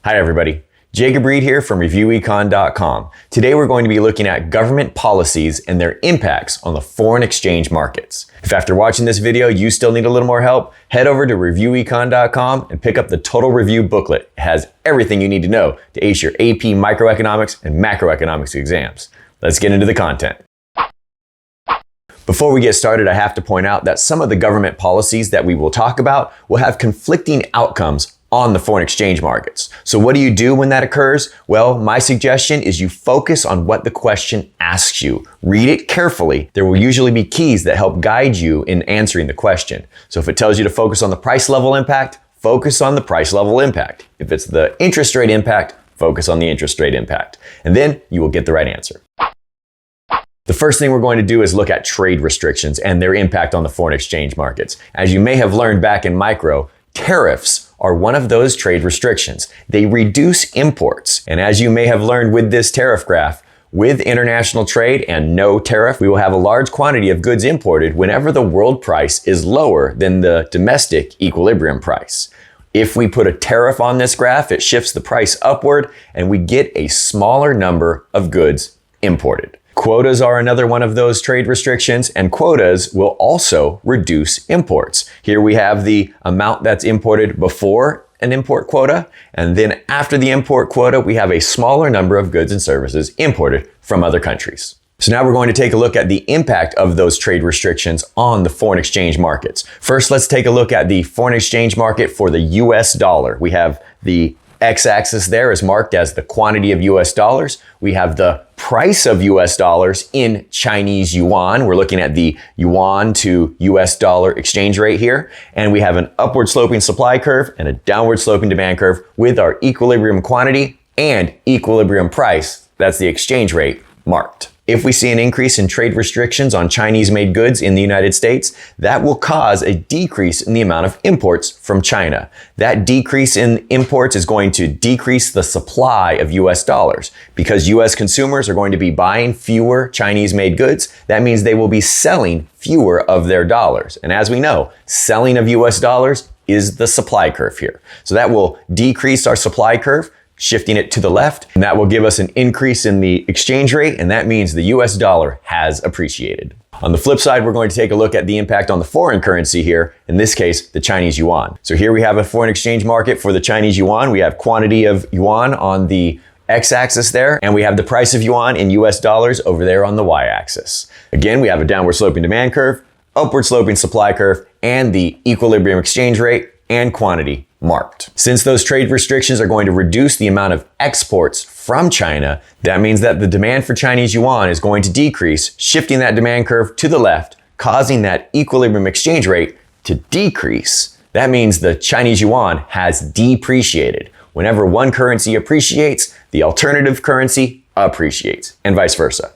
Hi everybody, Jacob Reed here from ReviewEcon.com. Today we're going to be looking at government policies and their impacts on the foreign exchange markets. If after watching this video you still need a little more help, head over to ReviewEcon.com and pick up the Total Review booklet. It has everything you need to know to ace your AP microeconomics and macroeconomics exams. Let's get into the content. Before we get started, I have to point out that some of the government policies that we will talk about will have conflicting outcomes on the foreign exchange markets. So what do you do when that occurs? Well, my suggestion is you focus on what the question asks you. Read it carefully. There will usually be keys that help guide you in answering the question. So if it tells you to focus on the price level impact, focus on the price level impact. If it's the interest rate impact, focus on the interest rate impact. And then you will get the right answer. The first thing we're going to do is look at trade restrictions and their impact on the foreign exchange markets. As you may have learned back in micro, tariffs are one of those trade restrictions. They reduce imports. And as you may have learned with this tariff graph, with international trade and no tariff, we will have a large quantity of goods imported whenever the world price is lower than the domestic equilibrium price. If we put a tariff on this graph, it shifts the price upward and we get a smaller number of goods imported. Quotas are another one of those trade restrictions, and quotas will also reduce imports. Here we have the amount that's imported before an import quota, and then after the import quota, we have a smaller number of goods and services imported from other countries. So now we're going to take a look at the impact of those trade restrictions on the foreign exchange markets. First, let's take a look at the foreign exchange market for the US dollar. We have the x-axis there is marked as the quantity of US dollars. We have the price of US dollars in Chinese yuan. We're looking at the yuan to US dollar exchange rate here. And we have an upward sloping supply curve and a downward sloping demand curve with our equilibrium quantity and equilibrium price, that's the exchange rate, marked. If we see an increase in trade restrictions on Chinese-made goods in the United States, that will cause a decrease in the amount of imports from China. That decrease in imports is going to decrease the supply of US dollars. Because US consumers are going to be buying fewer Chinese-made goods, that means they will be selling fewer of their dollars. And as we know, selling of US dollars is the supply curve here. So that will decrease our supply curve, shifting it to the left, and that will give us an increase in the exchange rate, and that means the US dollar has appreciated. On the flip side, we're going to take a look at the impact on the foreign currency here, in this case, the Chinese yuan. So here we have a foreign exchange market for the Chinese yuan. We have quantity of yuan on the x-axis there, and we have the price of yuan in US dollars over there on the y-axis. Again, we have a downward sloping demand curve, upward sloping supply curve, and the equilibrium exchange rate and quantity marked. Since those trade restrictions are going to reduce the amount of exports from China, that means that the demand for Chinese yuan is going to decrease, shifting that demand curve to the left, causing that equilibrium exchange rate to decrease. That means the Chinese yuan has depreciated. Whenever one currency appreciates, the alternative currency appreciates, and vice versa.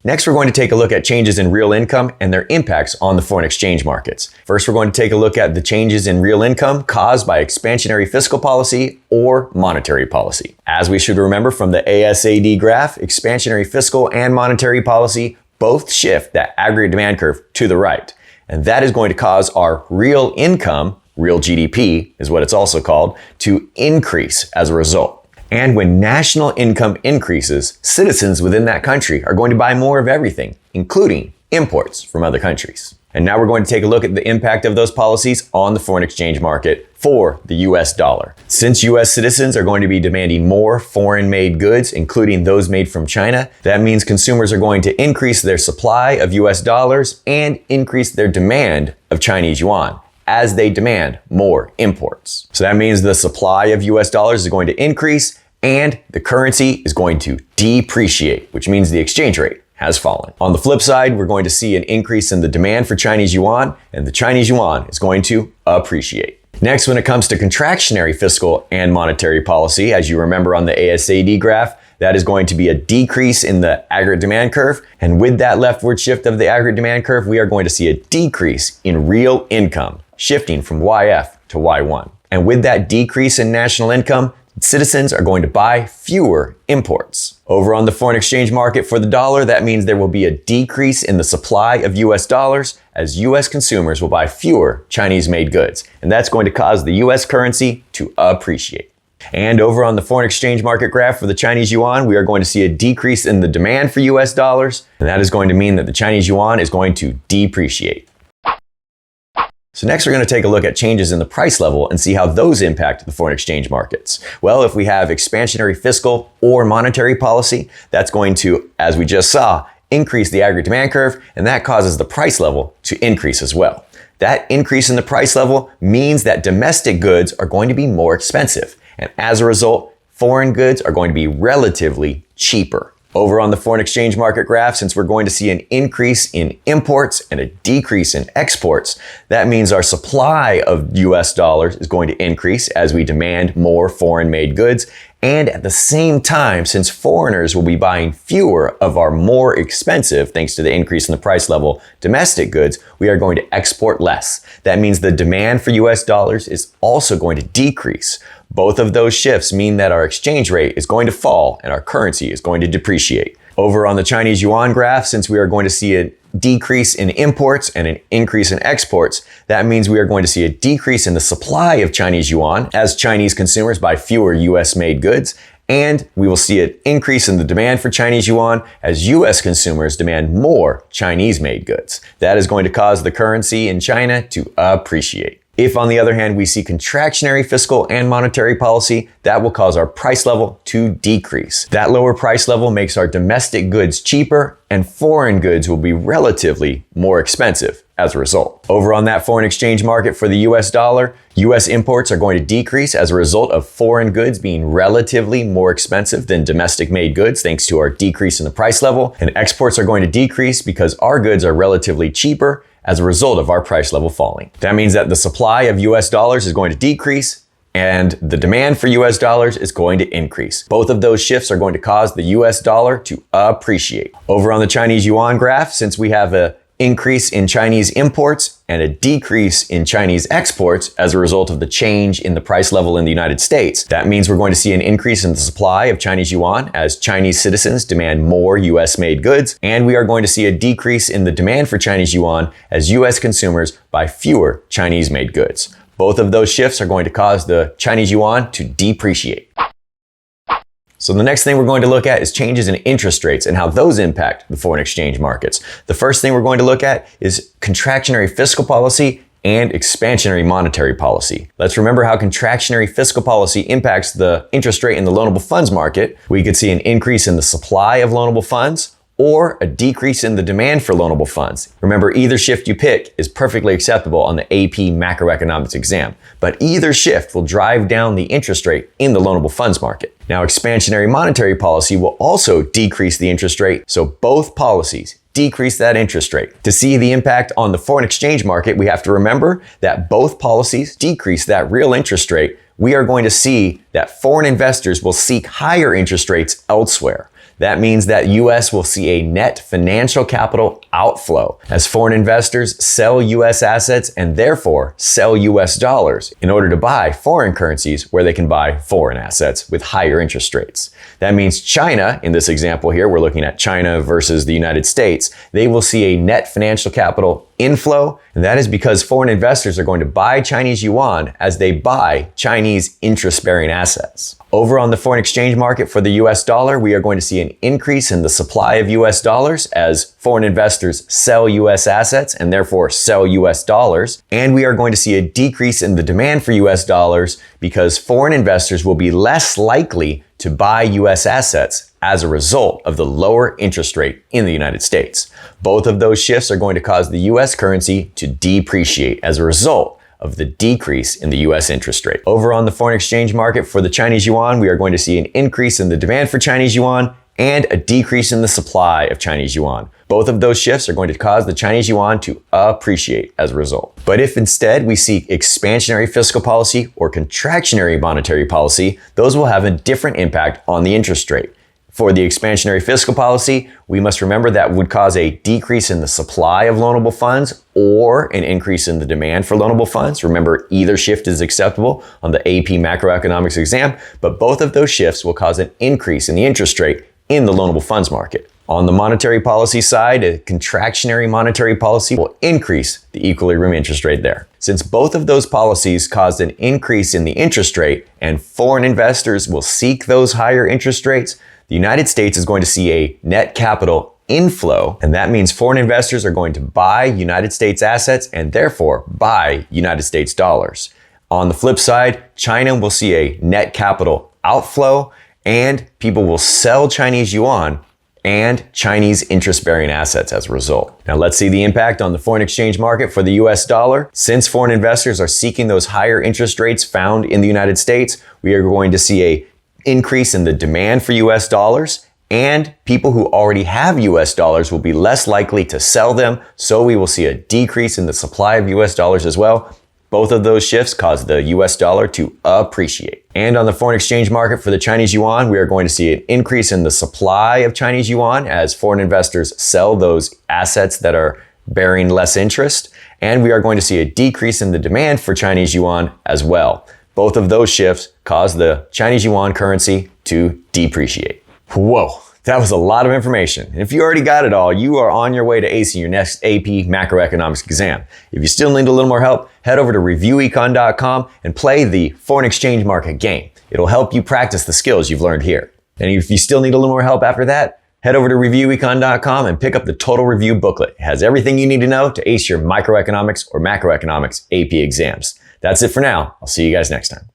Next, we're going to take a look at changes in real income and their impacts on the foreign exchange markets. First, we're going to take a look at the changes in real income caused by expansionary fiscal policy or monetary policy. As we should remember from the ASAD graph, expansionary fiscal and monetary policy both shift that aggregate demand curve to the right. And that is going to cause our real income, real GDP is what it's also called, to increase as a result. And when national income increases, citizens within that country are going to buy more of everything, including imports from other countries. And now we're going to take a look at the impact of those policies on the foreign exchange market for the US dollar. Since US citizens are going to be demanding more foreign-made goods, including those made from China, that means consumers are going to increase their supply of US dollars and increase their demand of Chinese yuan as they demand more imports. So that means the supply of US dollars is going to increase and the currency is going to depreciate, which means the exchange rate has fallen. On the flip side, we're going to see an increase in the demand for Chinese yuan, and the Chinese yuan is going to appreciate. Next, when it comes to contractionary fiscal and monetary policy, as you remember on the ASAD graph, that is going to be a decrease in the aggregate demand curve. And with that leftward shift of the aggregate demand curve, we are going to see a decrease in real income, shifting from YF to Y1. And with that decrease in national income, citizens are going to buy fewer imports. Over on the foreign exchange market for the dollar, that means there will be a decrease in the supply of US dollars as US consumers will buy fewer Chinese-made goods. And that's going to cause the US currency to appreciate. And over on the foreign exchange market graph for the Chinese yuan, we are going to see a decrease in the demand for US dollars, and that is going to mean that the Chinese yuan is going to depreciate. So next we're going to take a look at changes in the price level and see how those impact the foreign exchange markets. Well, if we have expansionary fiscal or monetary policy, that's going to, as we just saw, increase the aggregate demand curve, and that causes the price level to increase as well. That increase in the price level means that domestic goods are going to be more expensive, and as a result, foreign goods are going to be relatively cheaper. Over on the foreign exchange market graph, since we're going to see an increase in imports and a decrease in exports, that means our supply of US dollars is going to increase as we demand more foreign-made goods. And at the same time, since foreigners will be buying fewer of our more expensive, thanks to the increase in the price level, domestic goods, we are going to export less. That means the demand for US dollars is also going to decrease. Both of those shifts mean that our exchange rate is going to fall and our currency is going to depreciate. Over on the Chinese yuan graph, since we are going to see a decrease in imports and an increase in exports, that means we are going to see a decrease in the supply of Chinese yuan as Chinese consumers buy fewer US-made goods, and we will see an increase in the demand for Chinese yuan as US consumers demand more Chinese-made goods. That is going to cause the currency in China to appreciate. If, on the other hand, we see contractionary fiscal and monetary policy, that will cause our price level to decrease. That lower price level makes our domestic goods cheaper, and foreign goods will be relatively more expensive as a result. Over on that foreign exchange market for the US dollar, US imports are going to decrease as a result of foreign goods being relatively more expensive than domestic made goods thanks to our decrease in the price level, and exports are going to decrease because our goods are relatively cheaper as a result of our price level falling. That means that the supply of US dollars is going to decrease and the demand for US dollars is going to increase. Both of those shifts are going to cause the US dollar to appreciate. Over on the Chinese yuan graph, since we have an increase in Chinese imports and a decrease in Chinese exports as a result of the change in the price level in the United States, that means we're going to see an increase in the supply of Chinese yuan as Chinese citizens demand more US-made goods, and we are going to see a decrease in the demand for Chinese yuan as US consumers buy fewer Chinese-made goods. Both of those shifts are going to cause the Chinese yuan to depreciate. So the next thing we're going to look at is changes in interest rates and how those impact the foreign exchange markets. The first thing we're going to look at is contractionary fiscal policy and expansionary monetary policy. Let's remember how contractionary fiscal policy impacts the interest rate in the loanable funds market. We could see an increase in the supply of loanable funds or a decrease in the demand for loanable funds. Remember, either shift you pick is perfectly acceptable on the AP macroeconomics exam, but either shift will drive down the interest rate in the loanable funds market. Now, expansionary monetary policy will also decrease the interest rate, so both policies decrease that interest rate. To see the impact on the foreign exchange market, we have to remember that both policies decrease that real interest rate. We are going to see that foreign investors will seek higher interest rates elsewhere. That means that US will see a net financial capital outflow as foreign investors sell US assets and therefore sell US dollars in order to buy foreign currencies where they can buy foreign assets with higher interest rates. That means China, in this example here, we're looking at China versus the United States, they will see a net financial capital inflow, and that is because foreign investors are going to buy Chinese yuan as they buy Chinese interest-bearing assets. Over on the foreign exchange market for the US dollar, we are going to see an increase in the supply of US dollars as foreign investors sell US assets and therefore sell US dollars. And we are going to see a decrease in the demand for US dollars because foreign investors will be less likely to buy US assets as a result of the lower interest rate in the United States. Both of those shifts are going to cause the US currency to depreciate as a result of the decrease in the US interest rate. Over on the foreign exchange market for the Chinese yuan, we are going to see an increase in the demand for Chinese yuan and a decrease in the supply of Chinese yuan. Both of those shifts are going to cause the Chinese yuan to appreciate as a result. But if instead we see expansionary fiscal policy or contractionary monetary policy, those will have a different impact on the interest rate. For the expansionary fiscal policy, we must remember that would cause a decrease in the supply of loanable funds or an increase in the demand for loanable funds. Remember, either shift is acceptable on the AP macroeconomics exam, but both of those shifts will cause an increase in the interest rate in the loanable funds market. On the monetary policy side, a contractionary monetary policy will increase the equilibrium interest rate there. Since both of those policies caused an increase in the interest rate and foreign investors will seek those higher interest rates, the United States is going to see a net capital inflow, and that means foreign investors are going to buy United States assets and therefore buy United States dollars. On the flip side, China will see a net capital outflow and people will sell Chinese yuan and Chinese interest-bearing assets as a result. Now let's see the impact on the foreign exchange market for the US dollar. Since foreign investors are seeking those higher interest rates found in the United States, we are going to see an increase in the demand for US dollars, and people who already have US dollars will be less likely to sell them, so we will see a decrease in the supply of US dollars as well. Both of those shifts cause the US dollar to appreciate. And on the foreign exchange market for the Chinese yuan, we are going to see an increase in the supply of Chinese yuan as foreign investors sell those assets that are bearing less interest. And we are going to see a decrease in the demand for Chinese yuan as well. Both of those shifts cause the Chinese yuan currency to depreciate. Whoa. That was a lot of information. And if you already got it all, you are on your way to acing your next AP macroeconomics exam. If you still need a little more help, head over to reviewecon.com and play the foreign exchange market game. It'll help you practice the skills you've learned here. And if you still need a little more help after that, head over to reviewecon.com and pick up the Total Review booklet. It has everything you need to know to ace your microeconomics or macroeconomics AP exams. That's it for now. I'll see you guys next time.